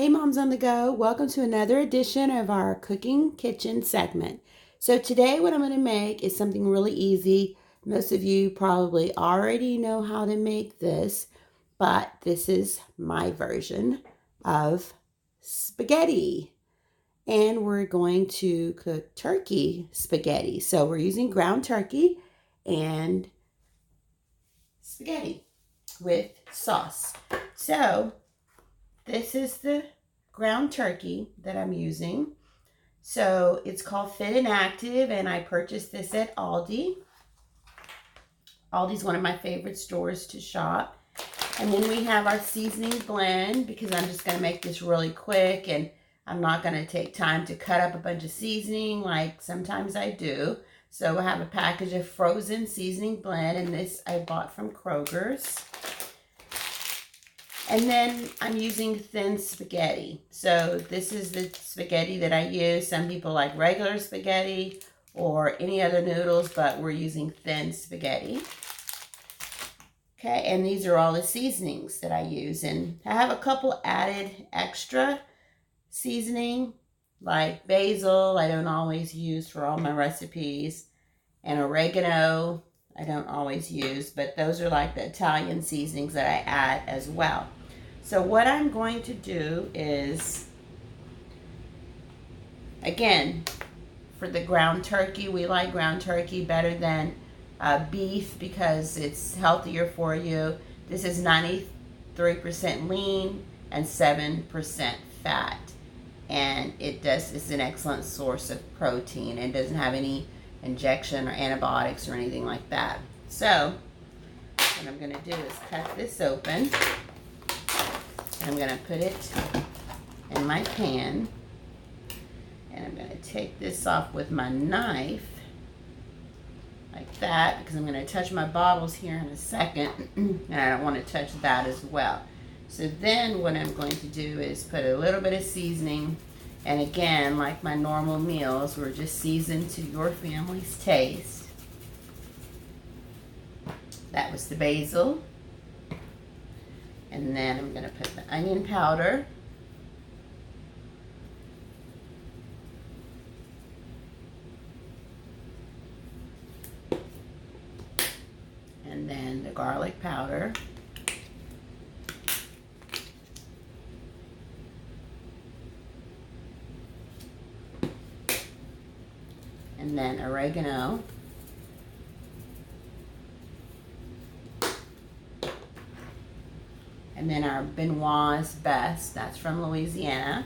Hey Moms on the Go, welcome to another edition of our Cooking Kitchen segment. So today what I'm going to make is something really easy. Most of you probably already know how to make this, but this is my version of spaghetti. And we're going to cook turkey spaghetti. So we're using ground turkey and spaghetti with sauce. So this is the ground turkey that I'm using. So it's called Fit and Active, and I purchased this at Aldi. Aldi's one of my favorite stores to shop. And then we have our seasoning blend, because I'm just going to make this really quick and I'm not going to take time to cut up a bunch of seasoning like sometimes I do. So I have a package of frozen seasoning blend, and this I bought from Kroger's. And then I'm using thin spaghetti. So this is the spaghetti that I use. Some people like regular spaghetti or any other noodles, but we're using thin spaghetti. Okay, and these are all the seasonings that I use. And I have a couple added extra seasoning, like basil, I don't always use for all my recipes. And oregano, I don't always use, but those are like the Italian seasonings that I add as well. So what I'm going to do is, again, for the ground turkey, we like ground turkey better than beef because it's healthier for you. This is 93% lean and 7% fat. And it's an excellent source of protein and doesn't have any injection or antibiotics or anything like that. So what I'm going to do is cut this open. I'm going to put it in my pan, and I'm going to take this off with my knife like that, because I'm going to touch my bottles here in a second, and I don't want to touch that as well. So then what I'm going to do is put a little bit of seasoning, and again, like my normal meals, we're just seasoned to your family's taste. That was the basil. And then I'm going to put the onion powder. And then the garlic powder. And then oregano. And then our Benoit's Best, that's from Louisiana.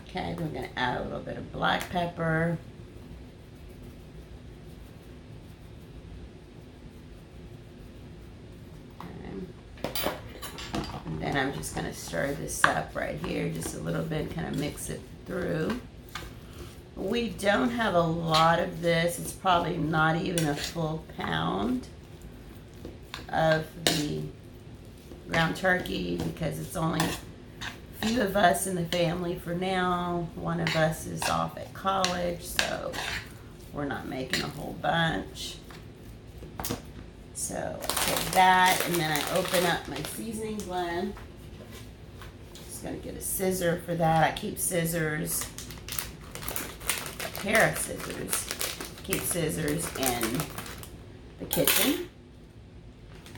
Okay, we're going to add a little bit of black pepper. And then I'm just going to stir this up right here just a little bit, kind of mix it through. We don't have a lot of this. It's probably not even a full pound of the ground turkey because it's only a few of us in the family for now. One of us is off at college, so we're not making a whole bunch. So I take that, and then I open up my seasoning blend. Just gonna get a scissor for that. I keep scissors. Pair of scissors. Keep scissors in the kitchen.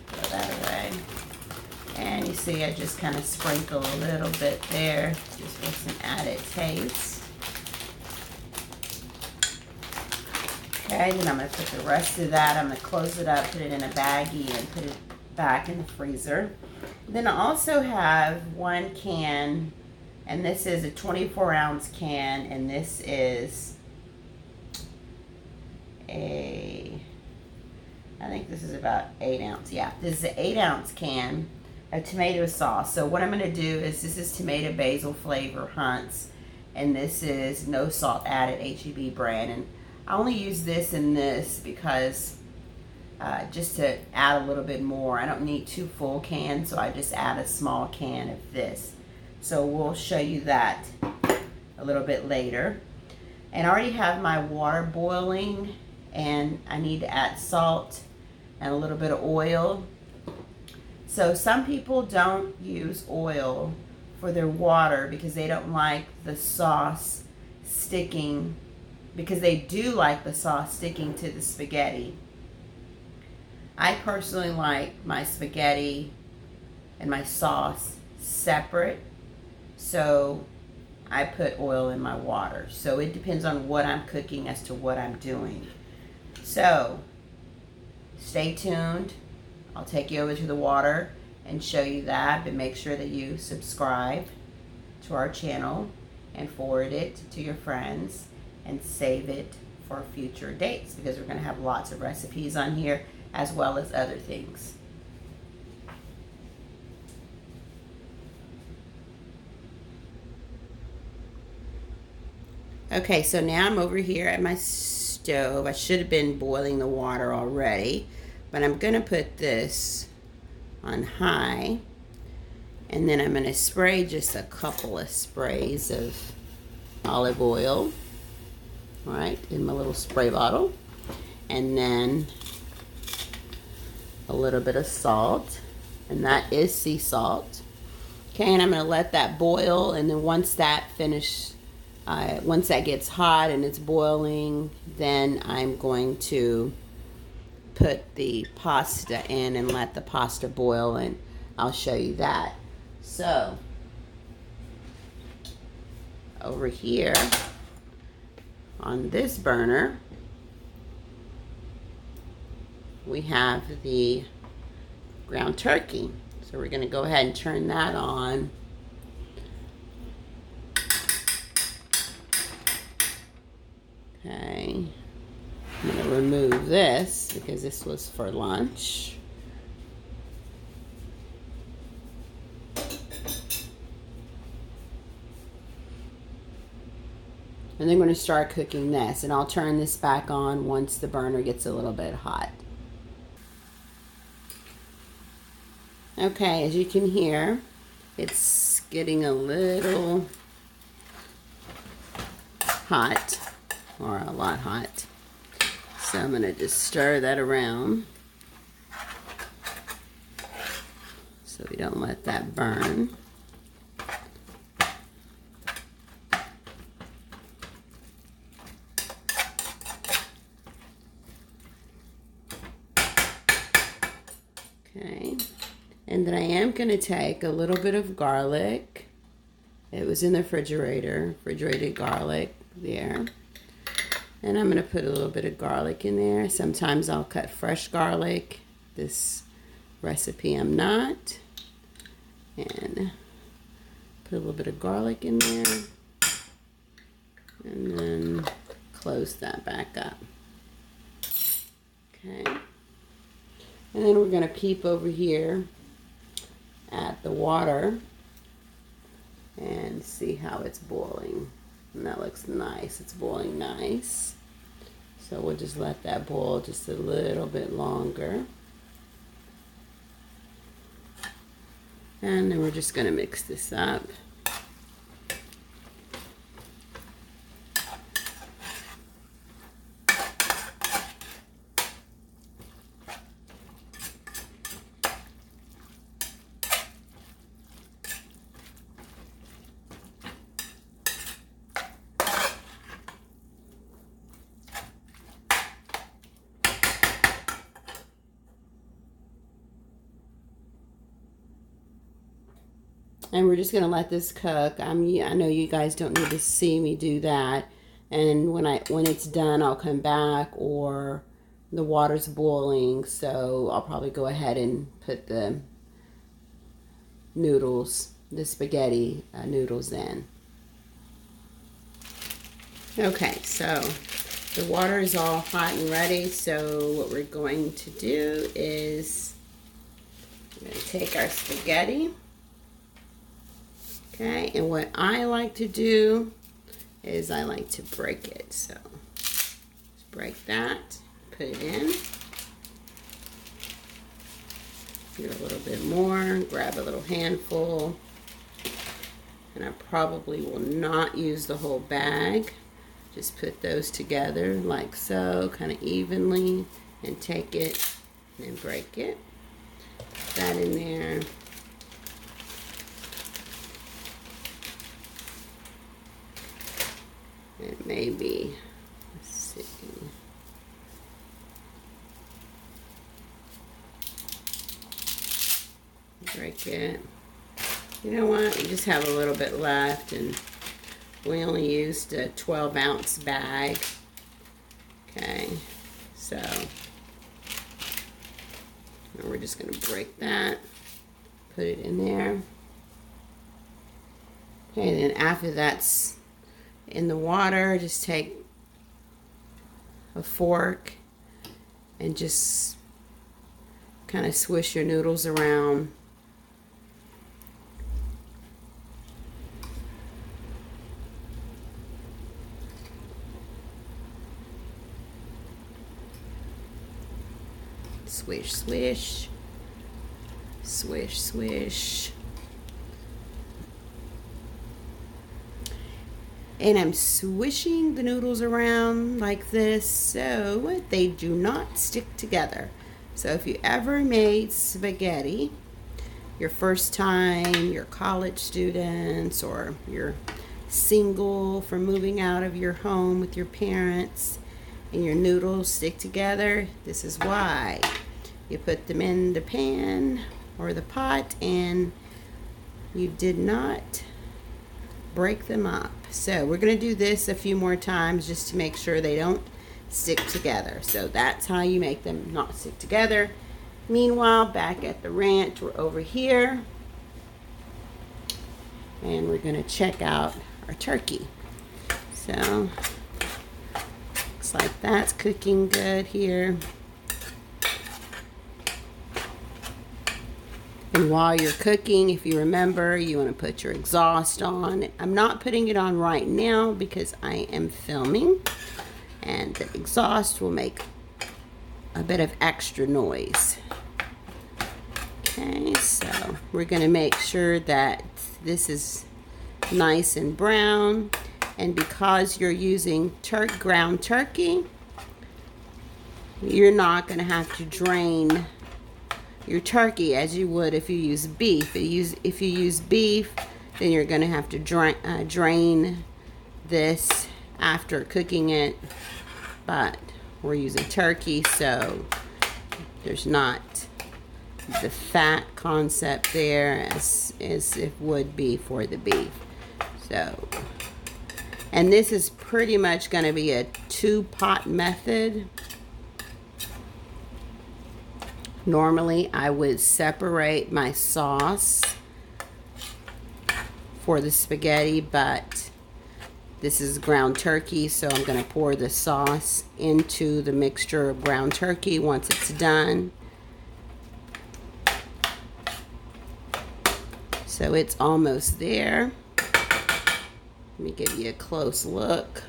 Throw that away. And you see I just kind of sprinkle a little bit there just for some added taste. Okay, then I'm going to put the rest of that, I'm going to close it up, put it in a baggie, and put it back in the freezer. Then I also have one can, and this is a 24-ounce can, and this is I think this is about 8 ounce. Yeah, this is an 8-ounce can of tomato sauce. So what I'm going to do is, this is tomato basil flavor Hunt's, and this is no salt added HEB brand. And I only use this and this because just to add a little bit more. I don't need 2 full cans, so I just add a small can of this. So we'll show you that a little bit later. And I already have my water boiling, and I need to add salt and a little bit of oil. So some people don't use oil for their water because they don't like the sauce sticking, because they do like the sauce sticking to the spaghetti. I personally like my spaghetti and my sauce separate, so I put oil in my water. So it depends on what I'm cooking as to what I'm doing. So stay tuned. I'll take you over to the water and show you that, but make sure that you subscribe to our channel and forward it to your friends and save it for future dates, because we're going to have lots of recipes on here as well as other things. Okay, so now I'm over here at my stove. I should have been boiling the water already, but I'm going to put this on high, and then I'm going to spray just a couple of sprays of olive oil, right, in my little spray bottle, and then a little bit of salt, and that is sea salt. Okay, and I'm going to let that boil, and then once that once that gets hot and it's boiling, then I'm going to put the pasta in and let the pasta boil, and I'll show you that. So over here on this burner, we have the ground turkey. So we're going to go ahead and turn that on. Okay, I'm going to remove this because this was for lunch. And then I'm going to start cooking this, and I'll turn this back on once the burner gets a little bit hot. Okay, as you can hear, it's getting a little hot, or a lot hot. So I'm going to just stir that around so we don't let that burn. Okay, and then I am going to take a little bit of garlic. It was in the refrigerated garlic there. And I'm going to put a little bit of garlic in there. Sometimes I'll cut fresh garlic. This recipe I'm not. And put a little bit of garlic in there. And then close that back up. Okay. And then we're going to peep over here at the water and see how it's boiling. And that looks nice. It's boiling nice. So we'll just let that boil just a little bit longer. And then we're just going to mix this up. And we're just going to let this cook. I know you guys don't need to see me do that. And when it's done, I'll come back, or the water's boiling, so I'll probably go ahead and put the noodles, the spaghetti noodles in. Okay, so the water is all hot and ready. So what we're going to do is we're going to take our spaghetti. Okay, and what I like to do is I like to break it. So just break that, put it in. Do a little bit more, grab a little handful. And I probably will not use the whole bag. Just put those together like so, kind of evenly, and take it and break it. Put that in there. And maybe, let's see. Break it. You know what? We just have a little bit left, and we only used a 12-ounce bag. Okay, so now we're just going to break that, put it in there. Okay, then after that's in the water, just take a fork and just kind of swish your noodles around. Swish, swish, swish, swish. And I'm swishing the noodles around like this so they do not stick together. So if you ever made spaghetti, your first time, your college students, or you're single from moving out of your home with your parents, and your noodles stick together, this is why. You put them in the pan or the pot and you did not break them up. So we're going to do this a few more times just to make sure they don't stick together. So that's how you make them not stick together. Meanwhile, back at the ranch, we're over here and we're going to check out our turkey. So looks like that's cooking good here. And while you're cooking, if you remember, you want to put your exhaust on. I'm not putting it on right now because I am filming, and the exhaust will make a bit of extra noise. Okay, so we're going to make sure that this is nice and brown. And because you're using ground turkey, you're not going to have to drain your turkey as you would if you use beef. If you use beef, then you're going to have to drain this after cooking it. But we're using turkey, so there's not the fat concept there as it would be for the beef. So, and this is pretty much going to be a 2-pot method. Normally, I would separate my sauce for the spaghetti, but this is ground turkey, so I'm going to pour the sauce into the mixture of ground turkey once it's done. So it's almost there. Let me give you a close look.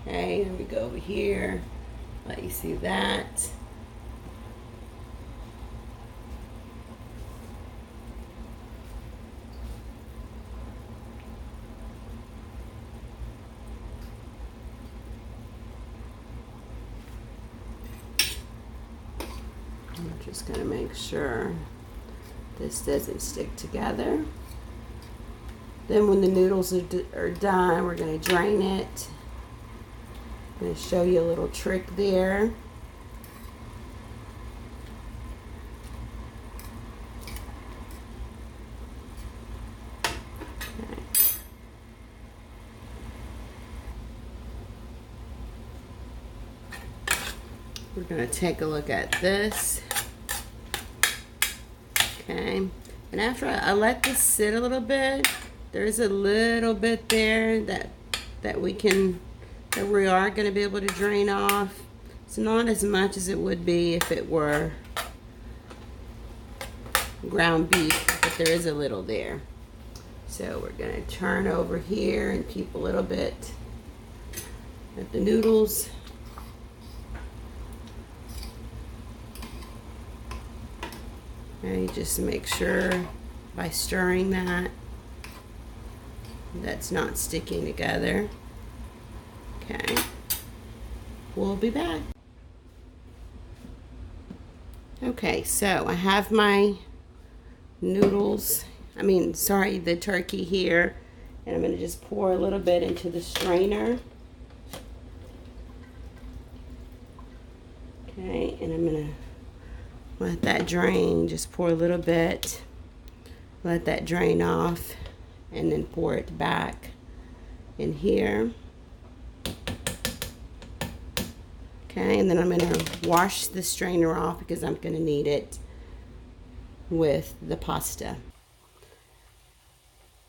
Okay, let me go over here, let you see that. I'm just going to make sure this doesn't stick together. Then when the noodles are done, we're going to drain it. I'm going to show you a little trick there. Okay. We're going to take a look at this. Okay. And after I let this sit a little bit, there's a little bit there that we are going to be able to drain off. It's not as much as it would be if it were ground beef, but there is a little there. So we're going to turn over here and keep a little bit at the noodles. Okay, just make sure by stirring that that's not sticking together. Okay, we'll be back. Okay, so I have my noodles, the turkey here, and I'm going to just pour a little bit into the strainer. Okay, and I'm going to let that drain, just pour a little bit, let that drain off, and then pour it back in here. Okay, and then I'm going to wash the strainer off because I'm going to need it with the pasta.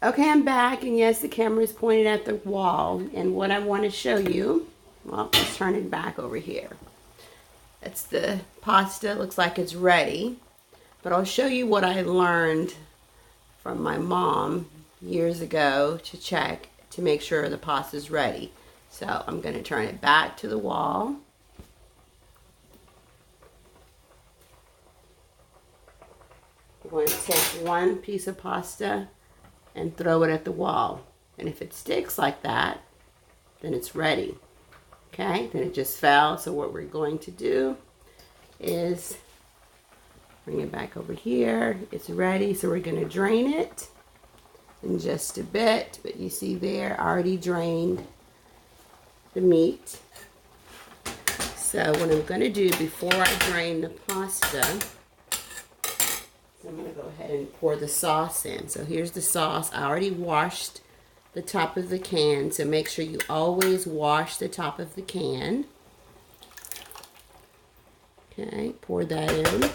Okay, I'm back, and yes, the camera is pointed at the wall, and what I want to show you, well, let's turn it back over here. That's the pasta. Looks like it's ready, but I'll show you what I learned from my mom years ago to check to make sure the pasta's ready. So I'm going to turn it back to the wall. I'm going to take one piece of pasta and throw it at the wall. And if it sticks like that, then it's ready. Okay, then it just fell. So what we're going to do is bring it back over here. It's ready, so we're going to drain it in just a bit. But you see there, I already drained the meat. So what I'm going to do before I drain the pasta, I'm going to go ahead and pour the sauce in. So here's the sauce. I already washed the top of the can, so make sure you always wash the top of the can. Okay, pour that in.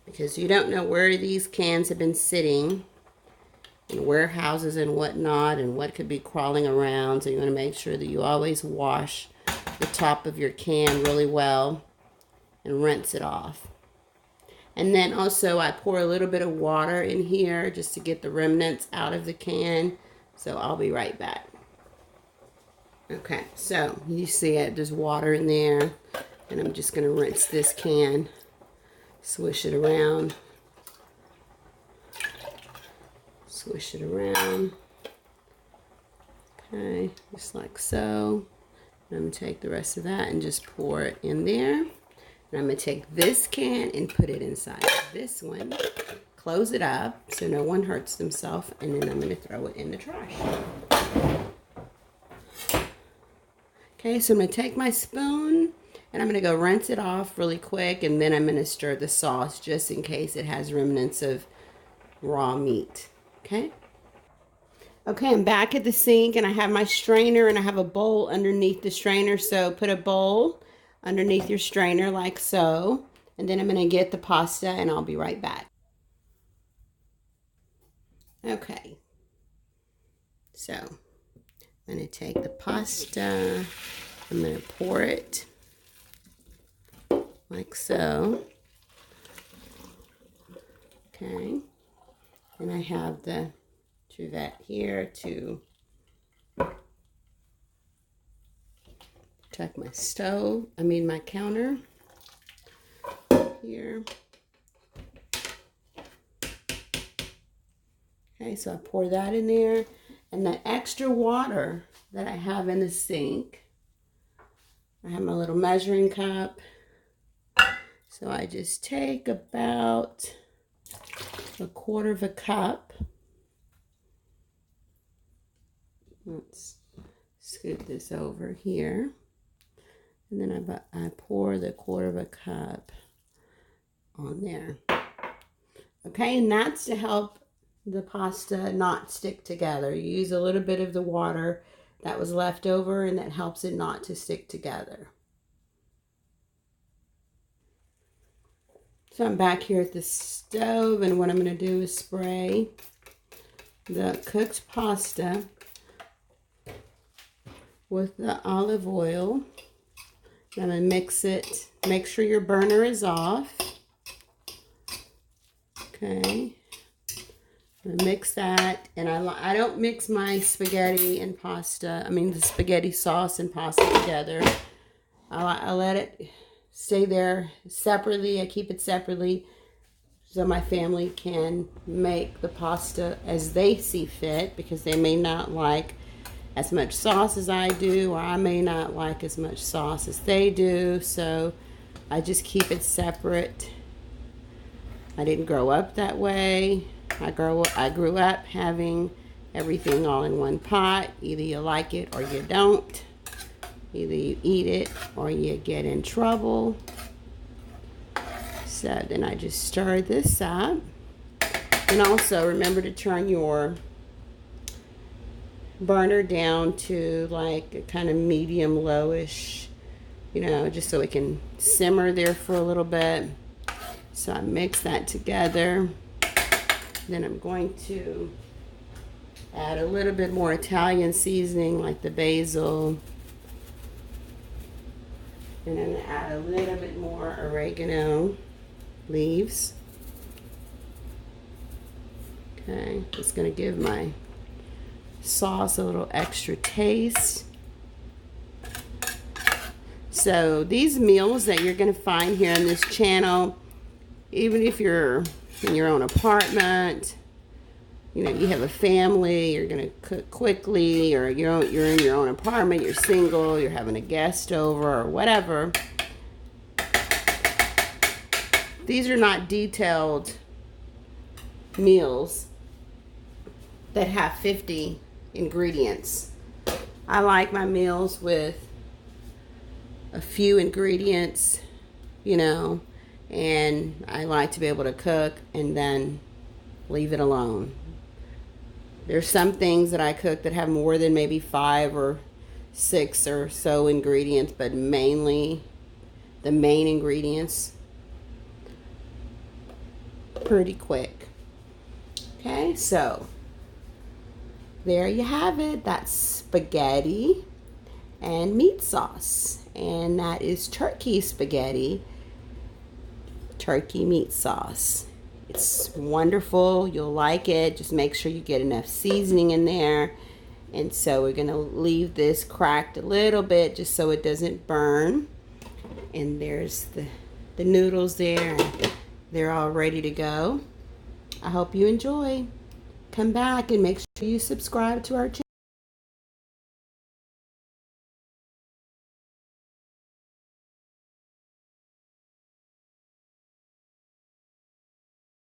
Because you don't know where these cans have been sitting in warehouses and whatnot, and what could be crawling around. So you want to make sure that you always wash the top of your can really well and rinse it off. And then also I pour a little bit of water in here just to get the remnants out of the can. So I'll be right back. Okay, so you see it, there's water in there, and I'm just going to rinse this can, swish it around, swish it around. Okay, just like so. I'm going to take the rest of that and just pour it in there. And I'm going to take this can and put it inside this one, close it up so no one hurts themselves, and then I'm going to throw it in the trash. Okay, so I'm going to take my spoon and I'm going to go rinse it off really quick, and then I'm going to stir the sauce just in case it has remnants of raw meat. Okay? Okay, I'm back at the sink, and I have my strainer, and I have a bowl underneath the strainer, so put a bowl underneath your strainer like so, and then I'm going to get the pasta and I'll be right back. Okay, so I'm going to take the pasta, I'm going to pour it like so. Okay, and I have the Truvette here to check my stove, my counter here. Okay, so I pour that in there, and that extra water that I have in the sink, I have my little measuring cup, so I just take about 1/4 cup. Let's scoot this over here. And then I pour the 1/4 cup on there. Okay, and that's to help the pasta not stick together. You use a little bit of the water that was left over, and that helps it not to stick together. So I'm back here at the stove, and what I'm going to do is spray the cooked pasta with the olive oil. I'm going to mix it. Make sure your burner is off. Okay. I'm going to mix that. And I don't mix my spaghetti and pasta, the spaghetti sauce and pasta together. I let it stay there separately. I keep it separately so my family can make the pasta as they see fit, because they may not like as much sauce as I do, or I may not like as much sauce as they do. So I just keep it separate. I didn't grow up that way. I grew up having everything all in one pot. Either you like it or you don't. Either you eat it or you get in trouble. So then I just stir this up. And also remember to turn your burner down to like a kind of medium lowish, just so it can simmer there for a little bit. So I mix that together. Then I'm going to add a little bit more Italian seasoning, like the basil. And then add a little bit more oregano leaves. Okay, it's going to give my sauce a little extra taste. So these meals that you're going to find here on this channel, even if you're in your own apartment, you have a family, you're going to cook quickly, or you're in your own apartment, you're single, you're having a guest over, or whatever. These are not detailed meals that have 50 ingredients. I like my meals with a few ingredients, and I like to be able to cook and then leave it alone. There's some things that I cook that have more than maybe 5 or 6 or so ingredients, but mainly the main ingredients, pretty quick. Okay, so there you have it. That's spaghetti and meat sauce. And that is turkey spaghetti, turkey meat sauce. It's wonderful. You'll like it. Just make sure you get enough seasoning in there. And so we're going to leave this cracked a little bit just so it doesn't burn. And there's the noodles there. They're all ready to go. I hope you enjoy. Come back and make sure you subscribe to our channel.